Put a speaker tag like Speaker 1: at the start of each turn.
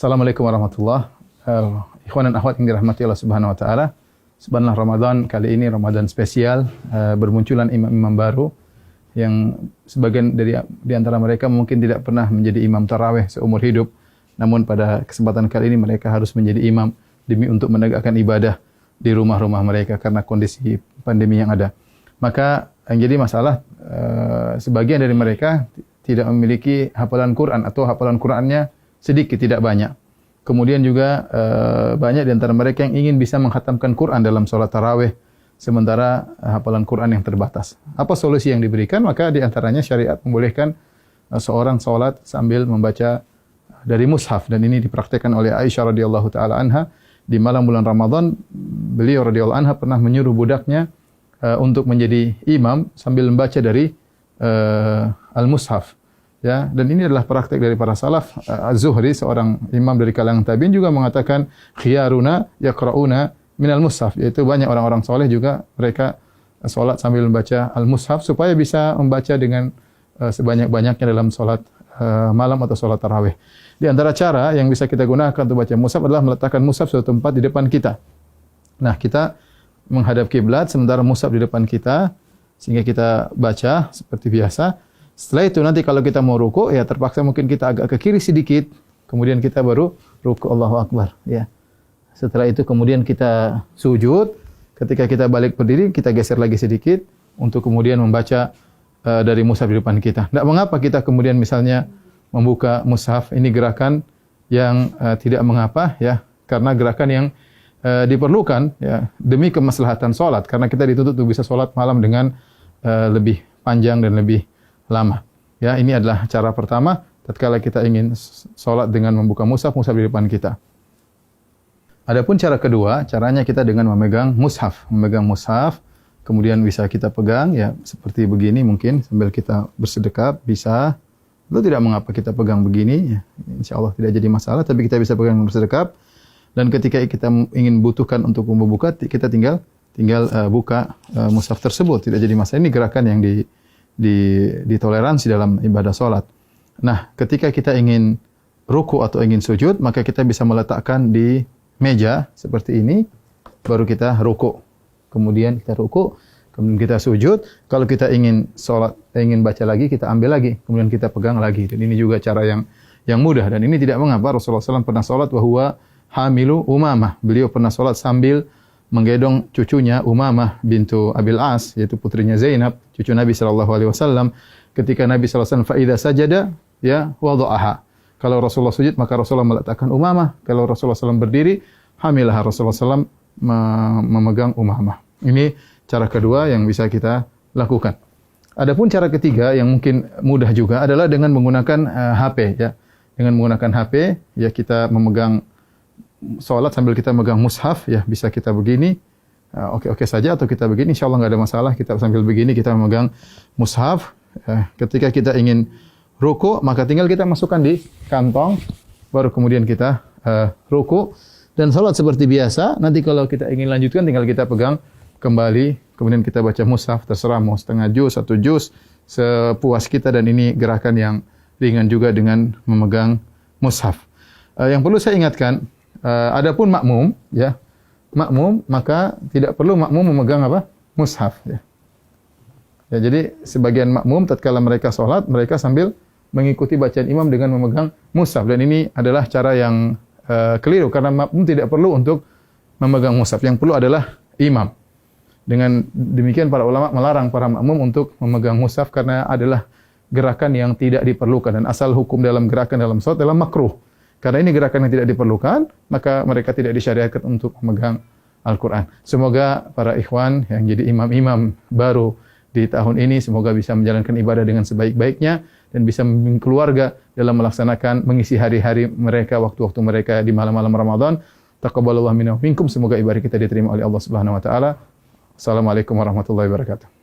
Speaker 1: Assalamualaikum warahmatullahi wabarakatuh. Ikhwan dan akhwat yang dirahmati Allah Subhanahu wa taala. Subhanallah, Ramadan kali ini Ramadan spesial, bermunculan imam-imam baru yang sebagian di antara mereka mungkin tidak pernah menjadi imam tarawih seumur hidup. Namun pada kesempatan kali ini mereka harus menjadi imam demi untuk menegakkan ibadah di rumah-rumah mereka karena kondisi pandemi yang ada. Maka yang jadi masalah sebagian dari mereka tidak memiliki hafalan Quran atau hafalan Qurannya sedikit, tidak banyak. Kemudian juga banyak di antara mereka yang ingin bisa menghatamkan Quran dalam sholat tarawih, sementara hafalan Quran yang terbatas. Apa solusi yang diberikan? Maka di antaranya syariat membolehkan seorang sholat sambil membaca dari mushaf, dan ini dipraktikkan oleh Aisyah radhiyallahu taala anha di malam bulan Ramadan. Beliau radhiyallahu anha pernah menyuruh budaknya untuk menjadi imam sambil membaca dari al-mushaf. Ya, dan ini adalah praktik dari para salaf. Az-Zuhri, seorang imam dari kalangan tabi'in, juga mengatakan khiyaruna yaqra'una minal mushaf, yaitu banyak orang-orang soleh juga mereka salat sambil membaca al-mushaf supaya bisa membaca dengan sebanyak-banyaknya dalam salat malam atau salat tarawih. Di antara cara yang bisa kita gunakan untuk baca mushaf adalah meletakkan mushaf suatu tempat di depan kita. Nah, kita menghadap kiblat sementara mushaf di depan kita sehingga kita baca seperti biasa. Setelah itu nanti kalau kita mau ruku, ya terpaksa mungkin kita agak ke kiri sedikit, kemudian kita baru ruku, Allahu Akbar. Ya. Setelah itu kemudian kita sujud, ketika kita balik berdiri kita geser lagi sedikit untuk kemudian membaca dari mushaf di depan kita. Tidak mengapa kita kemudian misalnya membuka mushaf, ini gerakan yang tidak mengapa, ya, karena gerakan yang diperlukan, ya, demi kemaslahatan sholat, karena kita dituntut untuk bisa sholat malam dengan lebih panjang dan lebih lama. Ya, ini adalah cara pertama tatkala kita ingin salat dengan membuka mushaf di depan kita. Adapun cara kedua, caranya kita dengan memegang mushaf, kemudian bisa kita pegang, ya, seperti begini mungkin sambil kita bersedekap bisa. Itu tidak mengapa kita pegang begini, ya. Insyaallah tidak jadi masalah, tapi kita bisa pegang bersedekap, dan ketika kita ingin butuhkan untuk membuka, kita tinggal buka mushaf tersebut, tidak jadi masalah. Ini gerakan yang ditoleransi dalam ibadah salat. Nah, ketika kita ingin ruku atau ingin sujud, maka kita bisa meletakkan di meja seperti ini, baru kita ruku. Kemudian kita ruku, kemudian kita sujud. Kalau kita ingin salat, ingin baca lagi, kita ambil lagi, kemudian kita pegang lagi. Dan ini juga cara yang mudah, dan ini tidak mengapa. Rasulullah SAW pernah salat wa huwa hamilu Umamah. Beliau pernah salat sambil menggendong cucunya Umamah bintu Abil As, yaitu putrinya Zainab, cucu Nabi sallallahu alaihi wasallam. Ketika Nabi sallallahu alaihi wasallam fa idza sajada, ya, wada'aha. Kalau Rasulullah sujud, maka Rasulullah meletakkan Umamah. Kalau Rasulullah SAW berdiri, hamilah Rasulullah SAW memegang Umamah. Ini cara kedua yang bisa kita lakukan. Adapun cara ketiga yang mungkin mudah juga adalah dengan menggunakan HP, ya. Dengan menggunakan HP, ya, kita memegang salat sambil kita megang mushaf, ya, bisa kita begini, oke saja, atau kita begini, insyaallah nggak ada masalah. Kita sambil begini kita memegang mushaf. Ketika kita ingin ruku, maka tinggal kita masukkan di kantong, baru kemudian kita ruku dan salat seperti biasa. Nanti kalau kita ingin lanjutkan, tinggal kita pegang kembali, kemudian kita baca mushaf, terserah mau setengah juz, 1 juz, sepuas kita, dan ini gerakan yang ringan juga dengan memegang mushaf. Yang perlu saya ingatkan, adapun makmum, ya, maka tidak perlu makmum memegang apa? Mushaf, ya. Ya, jadi sebagian makmum tatkala mereka salat, mereka sambil mengikuti bacaan imam dengan memegang mushaf, dan ini adalah cara yang keliru, karena makmum tidak perlu untuk memegang mushaf. Yang perlu adalah imam. Dengan demikian para ulama melarang para makmum untuk memegang mushaf karena adalah gerakan yang tidak diperlukan, dan asal hukum dalam gerakan dalam salat adalah makruh. Karena ini gerakan yang tidak diperlukan, maka mereka tidak disyariatkan untuk memegang Al-Quran. Semoga para ikhwan yang jadi imam-imam baru di tahun ini, semoga bisa menjalankan ibadah dengan sebaik-baiknya, dan bisa membimbing keluarga dalam melaksanakan, mengisi hari-hari mereka, waktu-waktu mereka di malam-malam Ramadan. Taqabbalallahu minna wa minkum. Semoga ibadah kita diterima oleh Allah Subhanahu wa taala. Assalamualaikum warahmatullahi wabarakatuh.